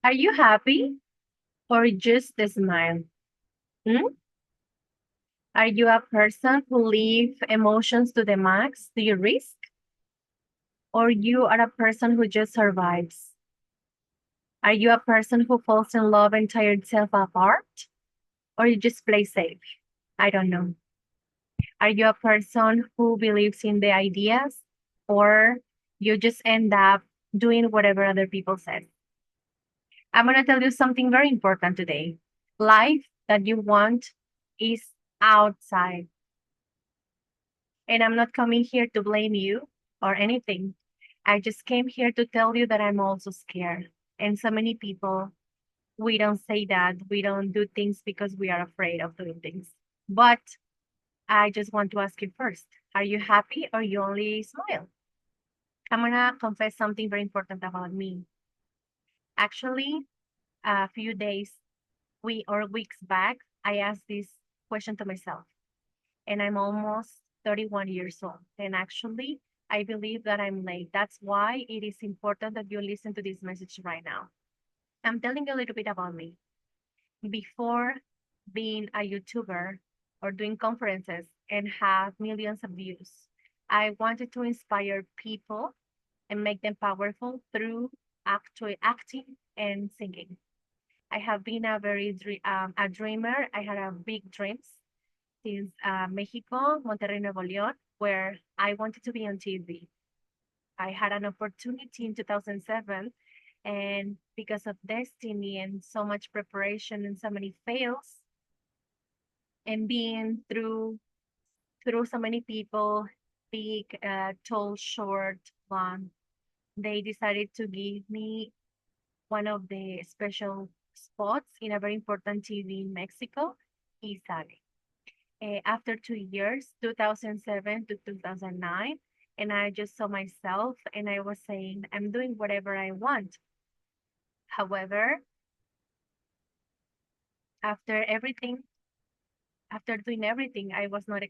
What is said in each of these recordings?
Are you happy or just a smile? Hmm? Are you a person who leave emotions to the max? Do you risk? Or you are a person who just survives? Are you a person who falls in love and tears itself apart? Or you just play safe? I don't know. Are you a person who believes in the ideas? Or you just end up doing whatever other people say? I'm going to tell you something very important today. Life that you want is outside. And I'm not coming here to blame you or anything. I just came here to tell you that I'm also scared. And so many people, we don't say that. We don't do things because we are afraid of doing things. But I just want to ask you first, are you happy or you only smile? I'm going to confess something very important about me. Actually, a few days we or weeks back, I asked this question to myself, and I'm almost 31 years old. And actually, I believe that I'm late. That's why it is important that you listen to this message right now. I'm telling you a little bit about me. Before being a YouTuber or doing conferences and have millions of views, I wanted to inspire people and make them powerful through acting and singing. I have been a dreamer. I had a big dreams since Mexico, Monterrey, Nuevo León, where I wanted to be on TV. I had an opportunity in 2007, and because of destiny and so much preparation and so many fails, and being through so many people, big, tall, short, long, they decided to give me one of the special spots in a very important TV in Mexico, E2 Ylng. After 2 years, 2007 to 2009, and I just saw myself and I was saying, I'm doing whatever I want. However, after everything, after doing everything, I was not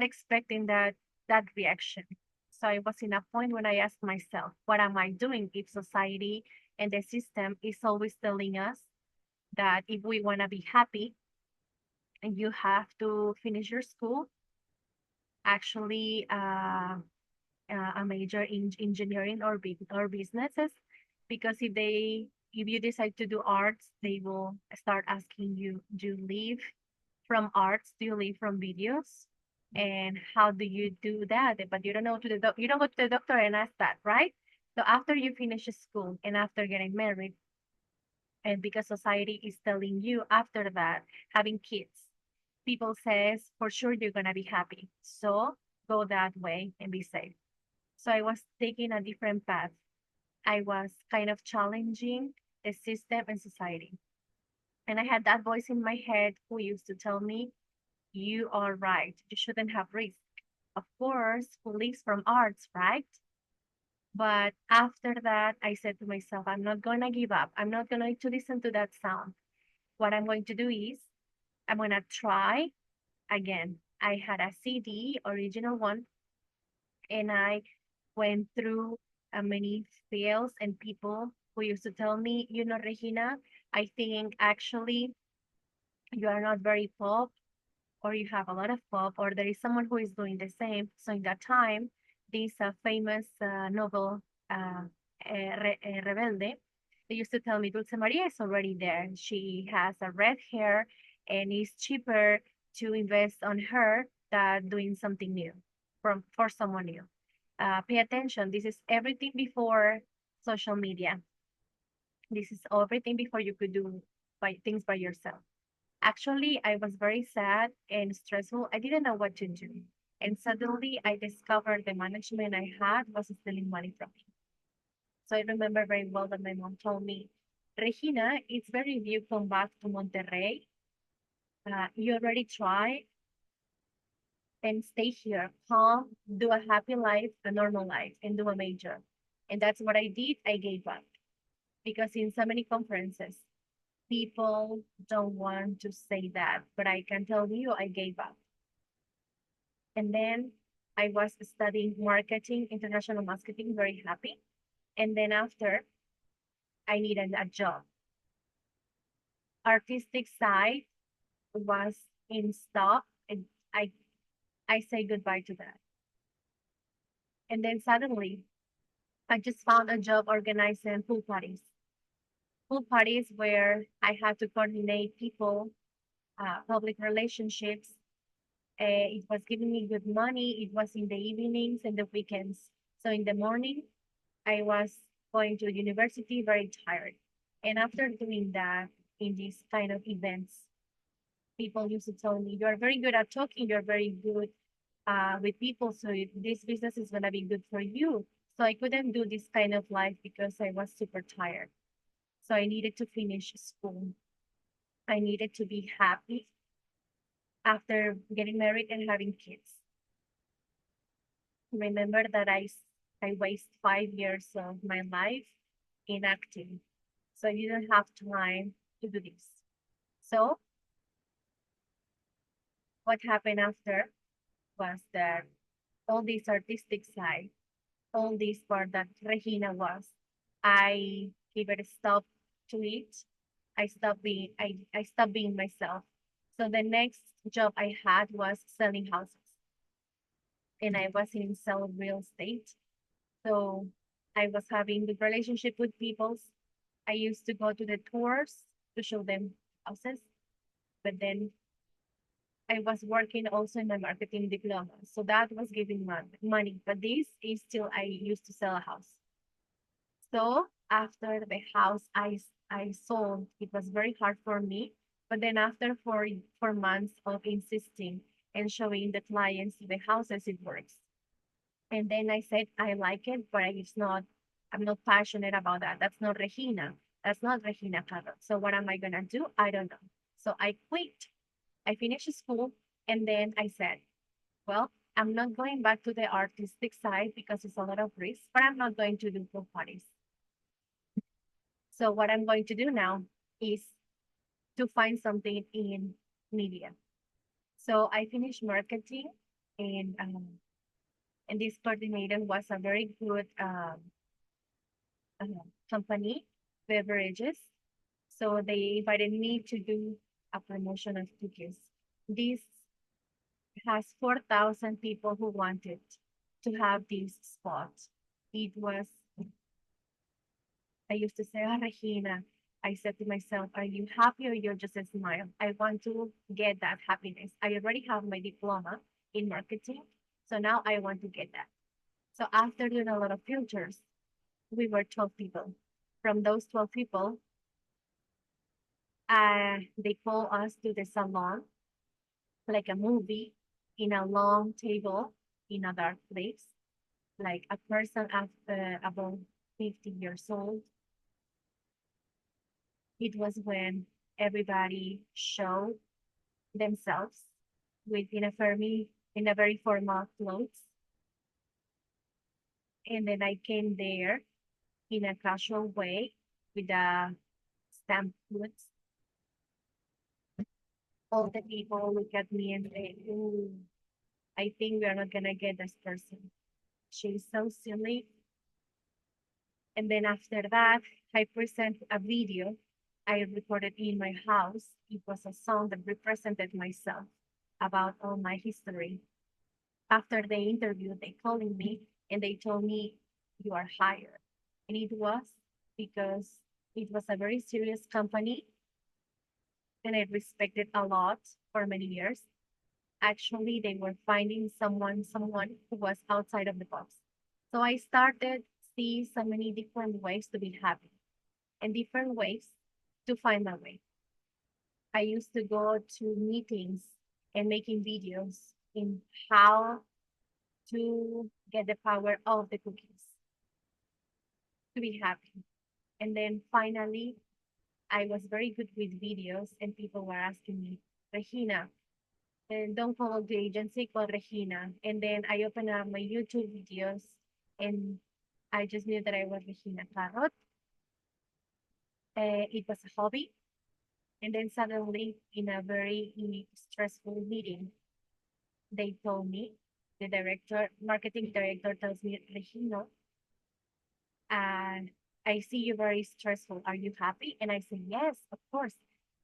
expecting that reaction. So I was in a point when I asked myself, what am I doing if society and the system is always telling us that if we want to be happy, and you have to finish your school, actually a major in engineering or businesses, because if you decide to do arts, they will start asking you, do you live from arts? Do you live from videos? And how do you do that? But you don't know to you don't go to the doctor and ask that, right? So after you finish school and after getting married, and because society is telling you after that having kids, people says for sure you're gonna be happy. So go that way and be safe. So I was taking a different path. I was kind of challenging the system and society. And I had that voice in my head who used to tell me, you are right. You shouldn't have risk. Of course, who lives from arts, right? But after that, I said to myself, I'm not going to give up. I'm not going to listen to that sound. What I'm going to do is I'm going to try again. I had a CD, original one, and I went through many fails and people who used to tell me, you know, Regina, I think actually you are not very pop, or you have a lot of pop, or there is someone who is doing the same. So in that time, this famous novel, Rebelde, they used to tell me Dulce Maria is already there. She has a red hair, and it's cheaper to invest on her than doing something new for someone new. Pay attention. This is everything before social media. This is everything before you could do things by yourself. Actually, I was very sad and stressful. I didn't know what to do. And suddenly I discovered the management I had was stealing money from me. So I remember very well that my mom told me, Regina, it's better if you come back to Monterrey. You already tried and stay here, calm, do a happy life, a normal life, and do a major. And that's what I did. I gave up because in so many conferences, people don't want to say that, but I can tell you I gave up. And then I was studying marketing, international marketing, very happy. And then after, I needed a job. Artistic side was in stop, and I say goodbye to that. And then suddenly, I just found a job organizing pool parties. Pool parties where I had to coordinate people, public relationships. It was giving me good money. It was in the evenings and the weekends. So in the morning, I was going to university very tired. And after doing that, in these kind of events, people used to tell me, "You're very good at talking. You're very good with people. So this business is gonna be good for you." So I couldn't do this kind of life because I was super tired. So I needed to finish school. I needed to be happy after getting married and having kids. Remember that I waste 5 years of my life in acting. So I didn't have time to do this. So what happened after was that all this artistic side, all this part that Regina was, I gave it a stop to it. I stopped being myself. So the next job I had was selling houses, and I was in sell real estate. So I was having good relationship with people. I used to go to the tours to show them houses, but then I was working also in my marketing diploma. So that was giving money. But this is still, I used to sell a house. So after the house I sold, it was very hard for me. But then after 4 months of insisting and showing the clients the houses, it works. And then I said, I like it, but I'm not passionate about that. That's not Regina. That's not Regina Carrot. So what am I going to do? I don't know. So I quit. I finished school, and then I said, well, I'm not going back to the artistic side because it's a lot of risk, but I'm not going to do pool parties. So what I'm going to do now is to find something in media. So I finished marketing, and um, and this coordinator was a very good uh, company, beverages. So they invited me to do a promotion of cookies. This has 4,000 people who wanted to have this spot. It was, I used to say, oh, Regina, I said to myself, are you happy or you're just a smile? I want to get that happiness. I already have my diploma in marketing. So now I want to get that. So after doing a lot of filters, we were 12 people. From those 12 people, they call us to the salon, like a movie, in a long table in a dark place, like a person after about 50 years old. It was when everybody showed themselves within a in a very formal clothes. And then I came there in a casual way with a stamp boots. All the people look at me and say, ooh, I think we are not gonna get this person. She's so silly. And then after that, I present a video I recorded in my house. It was a song that represented myself about all my history. After the interview, they called me and they told me, you are hired. And it was because it was a very serious company and I respected a lot for many years. Actually, they were finding someone who was outside of the box. So I started see so many different ways to be happy and different ways to find my way. I used to go to meetings and making videos in how to get the power of the cookies to be happy. And then finally, I was very good with videos, and people were asking me, Regina, and don't call the agency, call Regina. And then I opened up my YouTube videos, and I just knew that I was Regina Carrot. It was a hobby. And then suddenly, in a very stressful meeting, they told me, marketing director tells me, Regina, I see you very stressful. Are you happy? And I say, yes, of course.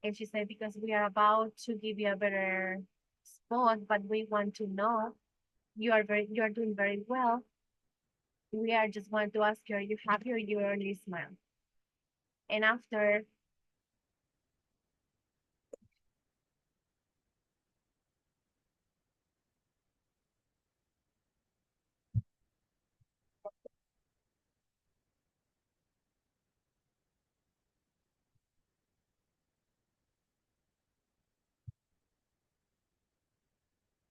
And she said, because we are about to give you a better spot, but we want to know you are doing very well. We are just want to ask you, are you happy or you only smile? And after